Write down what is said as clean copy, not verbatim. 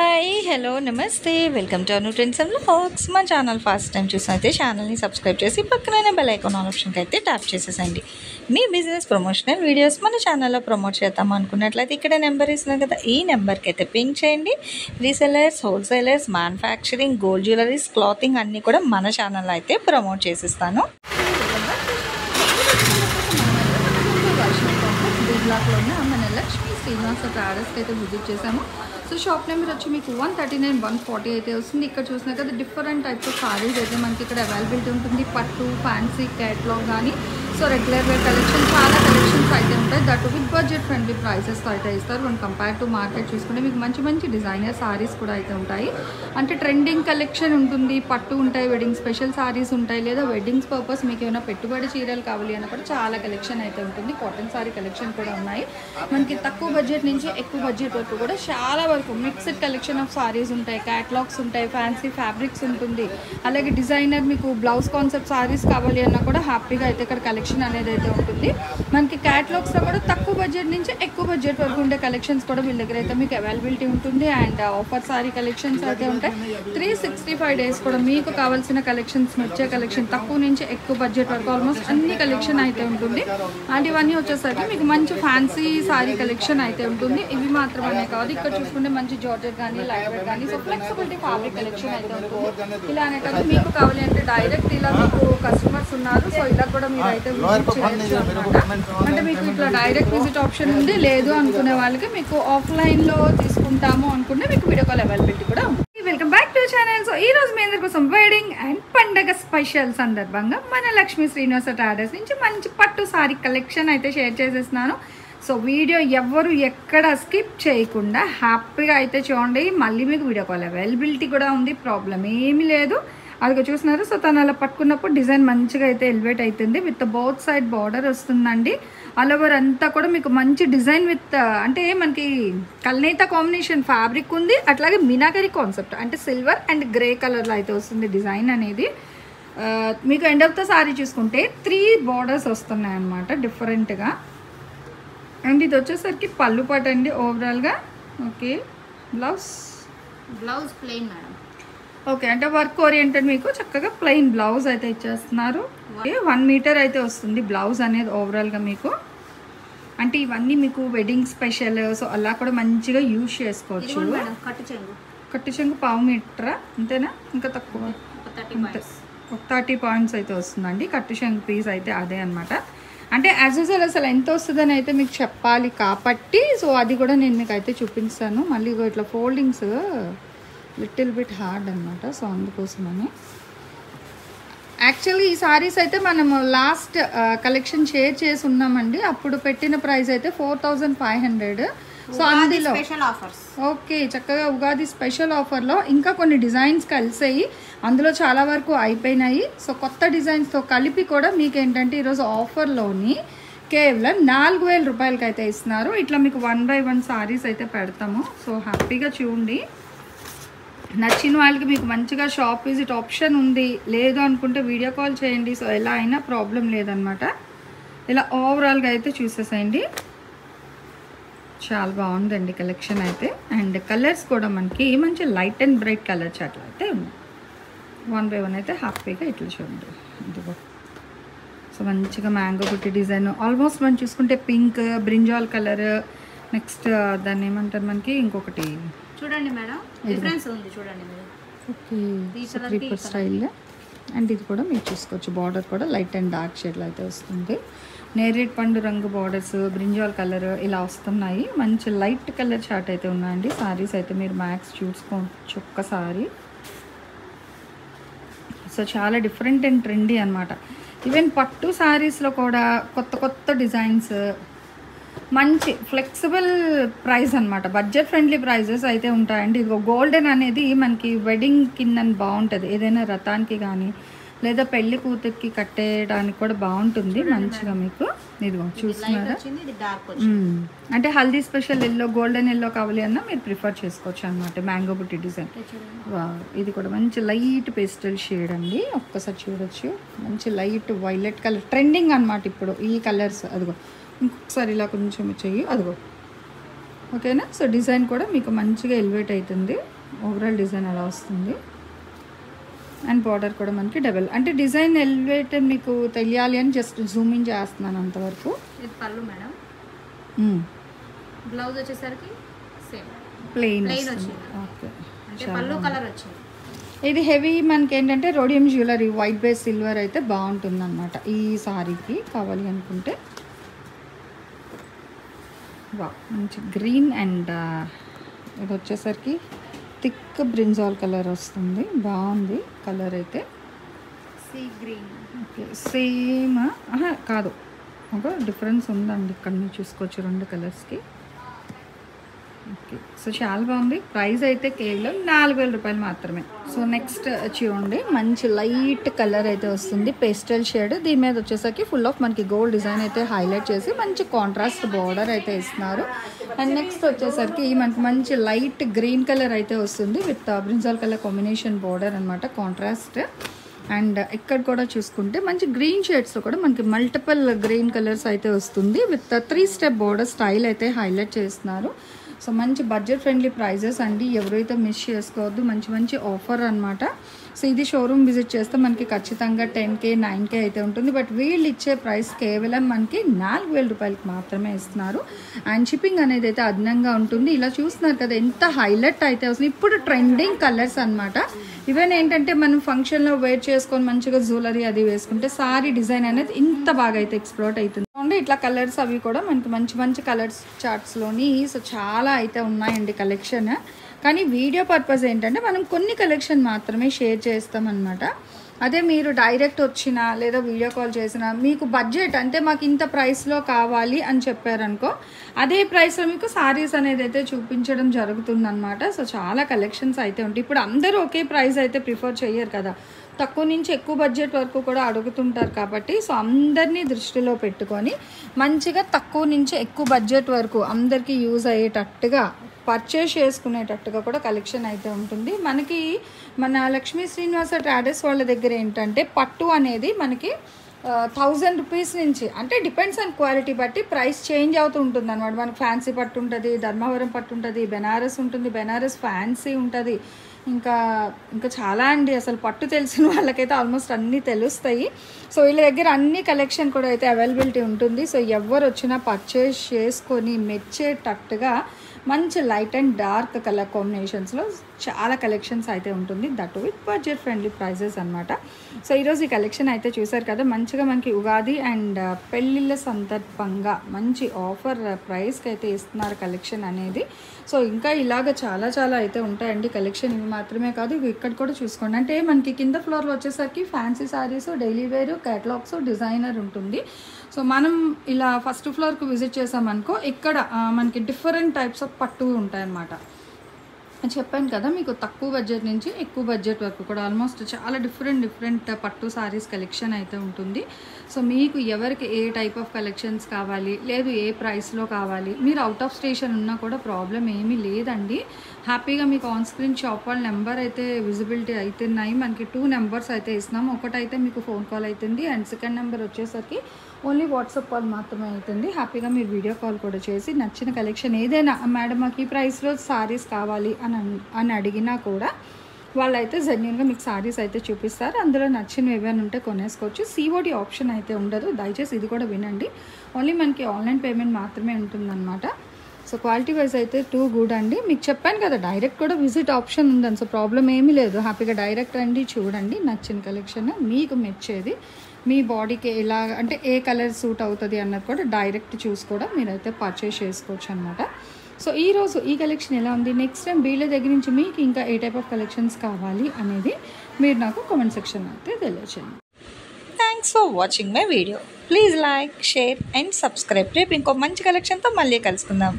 Hi hello నమస్తే welcome to Anu trends and vlogs. మా channel first time చూసినైతే ఛానల్ని subscribe చేసి పక్కనే బెల్ ఐకాన్ ఆప్షన్కి అయితే ట్యాప్ చేసేసండి. మీ బిజినెస్ ప్రమోషనల్ వీడియోస్ మన ఛానల్లో ప్రమోట్ చేద్దాం అనుకున్నట్లయితే ఇక్కడ నెంబర్ ఇస్తున్నాను కదా, ఈ నెంబర్కి అయితే పింక్ చేయండి. Resellers, wholesalers, manufacturing, gold jewelleries, clothing అన్నీ కూడా మన ఛానల్లో అయితే ప్రమోట్ చేసిస్తాను. బ్లాక్లోనే మన లక్ష్మీ శ్రీనివాస ట్రాడర్స్కి అయితే విజిట్ చేసాము. సో షాప్ నెంబర్ వచ్చి మీకు 139, 140 అయితే వస్తుంది. ఇక్కడ చూసినా కదా డిఫరెంట్ టైప్స్ ఆఫ్ సారీస్ అయితే మనకి ఇక్కడ అవైలబిలిటీ ఉంటుంది. పట్టు, ఫ్యాన్సీ, క్యాట్లాగ్ కానీ సో రెగ్యులర్ వేర్ కలెక్షన్ చాలా కలెక్షన్స్ అయితే ఉంటాయి. దట్ విత్ బడ్జెట్ ఫ్రెండ్లీ ప్రైసెస్తో అయితే ఇస్తారు. మనం కంపేర్ టు మార్కెట్ చూసుకుంటే మీకు మంచి మంచి డిజైనర్ సారీస్ కూడా అయితే ఉంటాయి. అంటే ట్రెండింగ్ కలెక్షన్ ఉంటుంది, పట్టు ఉంటాయి, వెడ్డింగ్ స్పెషల్ సారీస్ ఉంటాయి, లేదా వెడ్డింగ్స్ పర్పస్ మీకు ఏమైనా పెట్టుబడి చీరలు కావాలి అన్న కూడా చాలా కలెక్షన్ అయితే ఉంటుంది. కాటన్ సారీ కలెక్షన్ కూడా ఉన్నాయి. మనకి తక్కువ బడ్జెట్ నుంచి ఎక్కువ బడ్జెట్ వరకు కూడా చాలా వరకు మిక్స్డ్ కలెక్షన్ ఆఫ్ సారీస్ ఉంటాయి, క్యాట్లాగ్స్ ఉంటాయి, ఫ్యాన్సీ ఫ్యాబ్రిక్స్ ఉంటుంది. అలాగే డిజైనర్ మీకు బ్లౌజ్ కాన్సెప్ట్ సారీస్ కావాలి అన్నా కూడా హ్యాపీగా అయితే ఇక్కడ కలెక్షన్ అనేది అయితే ఉంటుంది. మనకి క్యాట్లాగ్స్లో కూడా తక్కువ బడ్జెట్ నుంచి ఎక్కువ బడ్జెట్ వరకు ఉండే కలెక్షన్స్ కూడా వీళ్ళ దగ్గర అయితే మీకు అవైలబిలిటీ ఉంటుంది. అండ్ ఆఫర్ సారీ కలెక్షన్స్ అయితే ఉంటాయి. 365 డేస్ కూడా మీకు కావాల్సిన కలెక్షన్స్ వచ్చే కలెక్షన్ తక్కువ నుంచి ఎక్కువ బడ్జెట్ వరకు ఆల్మోస్ట్ అన్ని కలెక్షన్ అయితే ఉంటుంది. అండ్ ఇవన్నీ వచ్చేసరికి మీకు మంచి ఫ్యాన్సీ సారీ కలెక్షన్ అయితే ఉంటుంది. ఇవి మాత్రమే కాదు, ఇక్కడ చూసుకుంటే మంచి జార్జెట్ కానీ లైట్ వెయిట్ కానీ సో ఫ్లెక్సిబిలిటీ ఫ్యాబ్రిక్ కలెక్షన్ అయితే ఉంటుంది. ఇలానే కాదు మీకు కావాలి అంటే డైరెక్ట్ ఇలా మీకు కస్టమర్స్ ఉన్నారు, సో ఇలా కూడా మీరు అయితే విజిట్ చేయొచ్చు అనమాట. అంటే మీకు ఇట్లా డైరెక్ట్ విజిట్ ఆప్షన్ ఉంది. లేదు అనుకునే వాళ్ళకి మీకు ఆఫ్లైన్లో తీసుకుంటాము అనుకుంటే మీకు వీడియో కాల్ అవైలబిలిటీ కూడా ఉంది. Welcome back to channel. So ఈ రోజు మీ అందరి కోసం వెడ్డింగ్ అండ్ పండగ స్పెషల్ సందర్భంగా మన లక్ష్మీ శ్రీనివాస ట్రాడర్స్ నుంచి మంచి పట్టు సారీ కలెక్షన్ అయితే షేర్ చేసేస్తున్నాను. సో వీడియో ఎవ్వరు ఎక్కడ స్కిప్ చేయకుండా హ్యాపీగా అయితే చూడండి. మళ్ళీ మీకు వీడియో కాల్ అవైలబిలిటీ కూడా ఉంది, ప్రాబ్లం ఏమీ లేదు. అదిగో చూస్తున్నారు. సో తను అలా పట్టుకున్నప్పుడు డిజైన్ మంచిగా అయితే ఎలివేట్ అవుతుంది. విత్ బోత్ సైడ్ బార్డర్ వస్తుందండి. ఆల్ ఓవర్ అంతా కూడా మీకు మంచి డిజైన్ విత్ అంటే మనకి కల్నేత కాంబినేషన్ ఫ్యాబ్రిక్ ఉంది. అట్లాగే మీనాకరి కాన్సెప్ట్ అంటే సిల్వర్ అండ్ గ్రే కలర్లో అయితే వస్తుంది డిజైన్ అనేది. మీకు ఎండ్ ఆఫ్ ద సారీ చూసుకుంటే 3 బార్డర్స్ వస్తున్నాయి అన్నమాట డిఫరెంట్గా. అండ్ ఇది వచ్చేసరికి పళ్ళు పాట అండి ఓవరాల్గా. Okay, blouse plain madam. Okay, అంటే వర్క్ ఓరియంటెడ్ మీకు చక్కగా ప్లెయిన్ బ్లౌజ్ అయితే ఇచ్చేస్తున్నారు. 1 మీటర్ అయితే వస్తుంది బ్లౌజ్ అనేది ఓవరాల్గా మీకు. అంటే ఇవన్నీ మీకు వెడ్డింగ్ స్పెషల్ సో అలా కూడా మంచిగా యూజ్ చేసుకోవచ్చు. కట్టు చెంగు 1/2 మీటరా అంతేనా, ఇంకా తక్కువ 30 పాయింట్స్ అయితే వస్తుందండి కట్టు చెంగు పీస్ అయితే అదే అనమాట. అంటే యాజ్ యూజువల్ అసలు ఎంత వస్తుందని అయితే మీకు చెప్పాలి కాబట్టి సో అది కూడా నేను మీకు అయితే చూపిస్తాను. మళ్ళీ ఇట్లా ఫోల్డింగ్స్ లిటిల్ బిట్ హార్డ్ అనమాట. సో అందుకోసమని యాక్చువల్లీ ఈ సారీస్ అయితే మనము లాస్ట్ కలెక్షన్ షేర్ చేసి ఉన్నామండి. అప్పుడు పెట్టిన ప్రైస్ అయితే 4500. సో అందులో ఓకే చక్కగా ఉగాది స్పెషల్ ఆఫర్లో ఇంకా కొన్ని డిజైన్స్ కలిసాయి. అందులో చాలా వరకు అయిపోయినాయి. సో కొత్త డిజైన్స్తో కలిపి కూడా మీకు ఏంటంటే ఈరోజు ఆఫర్లోని కేవలం 4000 రూపాయలకి అయితే ఇస్తున్నారు. ఇట్లా మీకు 1 by 1 సారీస్ అయితే పెడతాము. సో హ్యాపీగా చూడండి. నచ్చిన వాళ్ళకి మీకు మంచిగా షాప్ విజిట్ ఆప్షన్ ఉంది. లేదు అనుకుంటే వీడియో కాల్ చేయండి. సో ఎలా అయినా ప్రాబ్లం లేదనమాట. ఇలా ఓవరాల్గా అయితే చూసేసేయండి. చాలా బాగుందండి కలెక్షన్ అయితే. అండ్ కలర్స్ కూడా మనకి మంచి లైట్ అండ్ బ్రైట్ కలర్ చాట్లు అయితే ఉన్నాయి. 1 by 1 అయితే హ్యాపీగా ఇట్లా చూడండి. ఇదిగో సో మంచిగా మ్యాంగో బుట్టి డిజైన్ ఆల్మోస్ట్ మనం చూసుకుంటే పింక్, బ్రింజాల్ కలర్, నెక్స్ట్ దాన్ని ఏమంటారు మనకి ఇంకొకటి చూడండి మేడం డిఫరెన్స్ ఉంది చూడండి మీరు. Okay creeper style. అండ్ ఇది కూడా మీరు చూసుకోవచ్చు. బార్డర్ కూడా లైట్ అండ్ డార్క్ షేడ్లో అయితే వస్తుంది. నేరేడ్ పండు రంగు బార్డర్స్, బ్రింజాల్ కలర్ ఇలా వస్తున్నాయి. మంచి లైట్ కలర్ చార్ట్ అయితే ఉన్నాయండి. సారీస్ అయితే మీరు మ్యాక్స్ చూసుకోవచ్చు ఒక్కసారి. సో చాలా డిఫరెంట్ అండ్ ట్రెండీ అనమాట. ఈవెన్ పట్టు సారీస్లో కూడా కొత్త కొత్త డిజైన్స్, మంచి ఫ్లెక్సిబుల్ ప్రైస్ అనమాట. బడ్జెట్ ఫ్రెండ్లీ ప్రైజెస్ అయితే ఉంటాయండి. ఇదిగో గోల్డెన్ అనేది మనకి వెడ్డింగ్ కింద బాగుంటుంది. ఏదైనా రథానికి కానీ లేదా పెళ్లి కూతురికి కట్టేయడానికి కూడా బాగుంటుంది మంచిగా మీకు. ఇదిగో చూస్తున్నారా, అంటే haldi special yellow, golden yellow కావాలి అన్నా మీరు ప్రిఫర్ చేసుకోవచ్చు అనమాట. మ్యాంగో బుట్టి డిజైన్. ఇది కూడా మంచి లైట్ పేస్టల్ షేడ్ అండి. ఒక్కసారి చూడొచ్చు. మంచి లైట్ వైలెట్ కలర్ ట్రెండింగ్ అనమాట ఇప్పుడు ఈ కలర్స్. అదిగో ఇంకొకసారి ఇలా కొంచెం చెయ్యి. అదిగో ఓకేనా. సో డిజైన్ కూడా మీకు మంచిగా ఎలివేట్ అవుతుంది, ఓవరాల్ డిజైన్ అలా వస్తుంది. అండ్ బార్డర్ కూడా మనకి డబల్, అంటే డిజైన్ ఎలివేట్ మీకు తెలియాలి అని జస్ట్ జూమింగ్ చేస్తున్నాను అంతవరకు. ఇది పళ్ళు మేడం. బ్లౌజ్ వచ్చేసరికి సేమ్ ప్లెయిన్ వచ్చింది. ఓకే, అంటే పళ్ళు కలర్ వచ్చింది. ఇది హెవీ మనకి ఏంటంటే rhodium jewellery white base silver అయితే బాగుంటుంది అనమాట ఈ సారీకి కావాలి అనుకుంటే. వా మంచి గ్రీన్ అండ్ ఇది వచ్చేసరికి థిక్ బ్రింజాల్ కలర్ వస్తుంది, బాగుంది కలర్ అయితే. Sea green. ఓకే సేమ్ కాదు, ఒక డిఫరెన్స్ ఉందండి ఇక్కడ మీరు చూసుకోవచ్చు 2 కలర్స్కి. ఓకే, సో చాలా బాగుంది. ప్రైస్ అయితే కేవలం 4000 రూపాయలు మాత్రమే. సో నెక్స్ట్ చూడండి, మంచి లైట్ కలర్ అయితే వస్తుంది, పేస్టల్ షేడ్. దీని మీద వచ్చేసరికి ఫుల్ ఆఫ్ మనకి గోల్డ్ డిజైన్ అయితే హైలైట్ చేసి మంచి కాంట్రాస్ట్ బార్డర్ అయితే ఇస్తున్నారు. అండ్ నెక్స్ట్ వచ్చేసరికి మనకి మంచి లైట్ గ్రీన్ కలర్ అయితే వస్తుంది with brinjal colour combination border అనమాట, కాంట్రాస్ట్. అండ్ ఇక్కడ కూడా చూసుకుంటే మంచి గ్రీన్ షేడ్స్లో కూడా మనకి మల్టిపుల్ గ్రీన్ కలర్స్ అయితే వస్తుంది విత్ 3 స్టెప్ బోర్డర్ స్టైల్ అయితే హైలైట్ చేస్తున్నారు. సో మంచి బడ్జెట్ ఫ్రెండ్లీ ప్రైజెస్ అండి, ఎవరైతే మిస్ చేసుకోవద్దు. మంచి మంచి ఆఫర్ అనమాట. సో ఇది షోరూమ్ విజిట్ చేస్తే మనకి ఖచ్చితంగా 10K 9K అయితే ఉంటుంది. బట్ వీళ్ళు ఇచ్చే ప్రైస్ కేవలం మనకి 4000 రూపాయలకి మాత్రమే ఇస్తున్నారు. అండ్ షిప్పింగ్ అనేది అయితే అదనంగా ఉంటుంది. ఇలా చూస్తున్నారు కదా ఎంత హైలైట్ అయితే వస్తుంది. ఇప్పుడు ట్రెండింగ్ కలర్స్ అనమాట. ఈవెన్ ఏంటంటే మనం ఫంక్షన్లో వేర్ చేసుకొని మంచిగా జ్యువెలరీ అది వేసుకుంటే సారీ డిజైన్ అనేది ఇంత బాగా అయితే ఎక్స్ప్లోర్ అవుతుంది. ఇట్లా కలర్స్ అవి కూడా మనకి మంచి మంచి కలర్స్ చార్ట్స్లోని సో చాలా అయితే ఉన్నాయండి కలెక్షన్. కానీ వీడియో పర్పస్ ఏంటంటే మనం కొన్ని కలెక్షన్ మాత్రమే షేర్ చేస్తామన్నమాట. అదే మీరు డైరెక్ట్ వచ్చినా లేదా వీడియో కాల్ చేసినా మీకు బడ్జెట్ అంటే మాకు ఇంత ప్రైస్లో కావాలి అని చెప్పారనుకో, అదే ప్రైస్లో మీకు సారీస్ అనేది అయితే చూపించడం జరుగుతుందన్నమాట. సో చాలా కలెక్షన్స్ అయితే ఉంటాయి. ఇప్పుడు అందరూ ఒకే ప్రైస్ అయితే ప్రిఫర్ చేయరు కదా, తక్కువ నుంచి ఎక్కువ బడ్జెట్ వరకు కూడా అడుగుతుంటారు కాబట్టి సో అందరినీ దృష్టిలో పెట్టుకొని మంచిగా తక్కువ నుంచి ఎక్కువ బడ్జెట్ వరకు అందరికీ యూజ్ అయ్యేటట్టుగా పర్చేస్ చేసుకునేటట్టుగా కూడా కలెక్షన్ అయితే ఉంటుంది. మనకి మన లక్ష్మీ శ్రీనివాస ట్రేడర్స్ వాళ్ళ దగ్గర ఏంటంటే పట్టు అనేది మనకి 1000 రూపీస్ నుంచి, అంటే డిపెండ్స్ ఆన్ క్వాలిటీ బట్టి ప్రైస్ చేంజ్ అవుతూ ఉంటుంది అనమాట. మనకి ఫ్యాన్సీ పట్టు ఉంటుంది, ధర్మవరం పట్టు ఉంటుంది, బెనారస్ ఉంటుంది, బెనారస్ ఫ్యాన్సీ ఉంటుంది, ఇంకా చాలా అండి. అసలు పట్టు తెలిసిన వాళ్ళకైతే ఆల్మోస్ట్ అన్నీ తెలుస్తాయి. సో వీళ్ళ దగ్గర అన్ని కలెక్షన్ కూడా అయితే అవైలబిలిటీ ఉంటుంది. సో ఎవరు వచ్చినా పర్చేస్ చేసుకొని మెచ్చేటట్టుగా మంచి లైట్ అండ్ డార్క్ కలర్ కాంబినేషన్స్లో చాలా కలెక్షన్స్ అయితే ఉంటుంది, that with budget friendly prices అనమాట. సో ఈరోజు ఈ కలెక్షన్ అయితే చూసారు కదా, మంచిగా మనకి ఉగాది అండ్ పెళ్ళిళ్ళ సందర్భంగా మంచి ఆఫర్ ప్రైస్కి అయితే ఇస్తున్నారు కలెక్షన్ అనేది. సో ఇంకా ఇలాగ చాలా చాలా అయితే ఉంటాయండి కలెక్షన్. ఇవి మాత్రమే కాదు, ఇవి ఇక్కడ కూడా చూసుకోండి. అంటే మనకి కింద ఫ్లోర్లో వచ్చేసరికి ఫ్యాన్సీ శారీస్, డైలీ వేరు, క్యాటలాగ్స్, డిజైనర్ ఉంటుంది. సో మనం ఇలా ఫస్ట్ ఫ్లోర్కి విజిట్ చేసామనుకో, ఇక్కడ మనకి డిఫరెంట్ టైప్స్ ఆఫ్ పట్టు ఉంటాయన్నమాట. చెప్పాను కదా మీకు తక్కువ బడ్జెట్ నుంచి ఎక్కువ బడ్జెట్ వరకు కూడా ఆల్మోస్ట్ చాలా డిఫరెంట్ పట్టు సారీస్ కలెక్షన్ అయితే ఉంటుంది. సో మీకు ఎవరికి ఏ టైప్ ఆఫ్ కలెక్షన్స్ కావాలి, లేదు ఏ ప్రైస్లో కావాలి, మీరు అవుట్ ఆఫ్ స్టేషన్ ఉన్నా కూడా ప్రాబ్లం ఏమీ లేదండి. హ్యాపీగా మీకు ఆన్ స్క్రీన్ షాప్ వాళ్ళ నెంబర్ అయితే విజిబిలిటీ అవుతున్నాయి. మనకి 2 నెంబర్స్ అయితే ఇస్తున్నాం. ఒకటైతే మీకు ఫోన్ కాల్ అవుతుంది అండ్ సెకండ్ నెంబర్ వచ్చేసరికి ఓన్లీ వాట్సాప్ కాల్ మాత్రమే అవుతుంది. హ్యాపీగా మీరు వీడియో కాల్ కూడా చేసి నచ్చిన కలెక్షన్ ఏదైనా మేడం మాకు ఈ ప్రైస్లో సారీస్ కావాలి అని అడిగినా కూడా వాళ్ళైతే జెన్యూన్గా మీకు సారీస్ అయితే చూపిస్తారు. అందులో నచ్చినవి ఏమైనా ఉంటే కొనేసుకోవచ్చు. సిఓడి ఆప్షన్ అయితే ఉండదు, దయచేసి ఇది కూడా వినండి. ఓన్లీ మనకి ఆన్లైన్ పేమెంట్ మాత్రమే ఉంటుందన్నమాట. సో క్వాలిటీ వైజ్ అయితే టూ గుడ్ అండి. మీకు చెప్పాను కదా డైరెక్ట్ కూడా విజిట్ ఆప్షన్ ఉందని, సో ప్రాబ్లం ఏమీ లేదు. హ్యాపీగా డైరెక్ట్ రండి, చూడండి నచ్చిన కలెక్షన్ మీకు మెచ్చేది, మీ బాడీకి ఎలా అంటే ఏ కలర్ సూట్ అవుతుంది అన్నది కూడా డైరెక్ట్ చూసి కూడా మీరైతే పర్చేస్ చేసుకోవచ్చు అనమాట. సో ఈరోజు ఈ కలెక్షన్ ఎలా ఉంది, నెక్స్ట్ టైం వీళ్ళ దగ్గర నుంచి మీకు ఇంకా ఏ టైప్ ఆఫ్ కలెక్షన్స్ కావాలి అనేది మీరు నాకు కామెంట్ సెక్షన్ అయితే తెలియచేయండి. Thanks for watching my video. Please like, share and subscribe. రేపు ఇంకో మంచి కలెక్షన్తో మళ్ళీ కలుసుకుందాం.